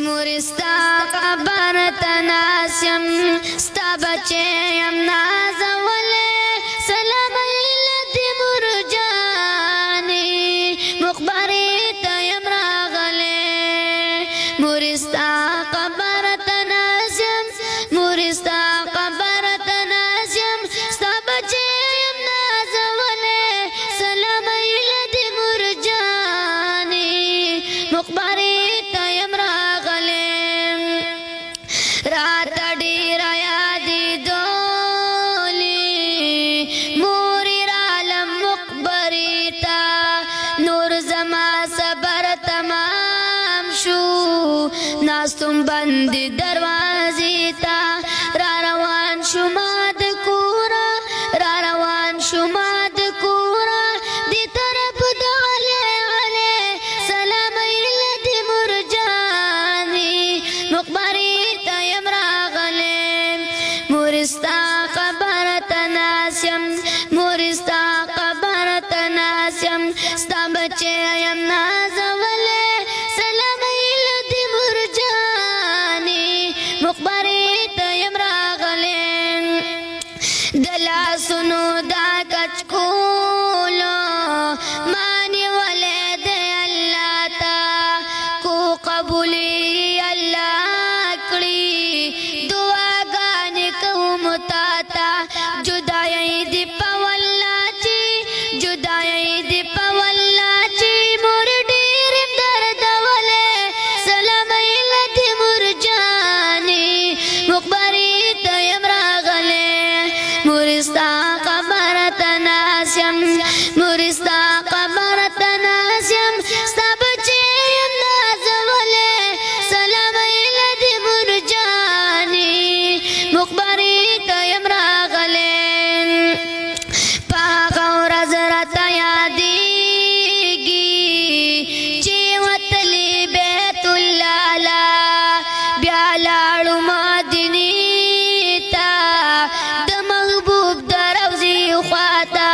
مورستا قبر تناسیم ستا بچیم نازولی سلام ایلتی مرجانی مقبری تیم راغلی مورستا قبر تناسیم مورستا قبر تناسیم ستا بچیم نازولی سلام ایلتی مرجانی مقبری تیم راغلی رات ډیر یادی دولی موری رالم مقبری تا نور زما صبر تمام شو ناستم بند دروازی تا را روان شما د کورا را روان شما د کورا دی طرف د علی علی سلام ایلتی مرجانی مقبری تیم راغلی مورستا قبر تناسیم مورستا قبر تناسیم ستا بچیم نازولی سلام ایلتی مرجانی مقبری تیم راغلی دلا سنو دا کچکولو مانی ولی دی اللہ تا کو قبولی اللہ کڑی دعا گانی کوم تاتا جدائی دی پولا چی جدائی دی پولا چی مور ڈیرم درد ولی سلام ایلتی مرجانی مقبری تیم راغلی مورستا قبر تناسیم مورستا قبر تناسیم ستا بچیم نازولی سلام ایلتی مرجانی مقبری تیم راغلی پاغا ورځ راته یادیږي چې وتلی بیت الله لا بیا لاړو مدینې ته د محبوب د روضې خواته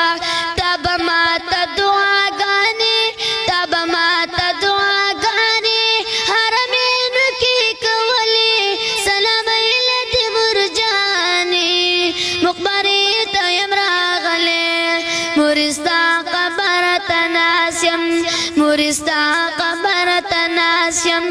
تا به ماته دعاګانې تا به ماته دعاګانې حرمینو کې کولې سلام ایلتی مرجانی مقبرې ته یم راغلی مورستا قبر تناسیم مورستا قبر تناسیم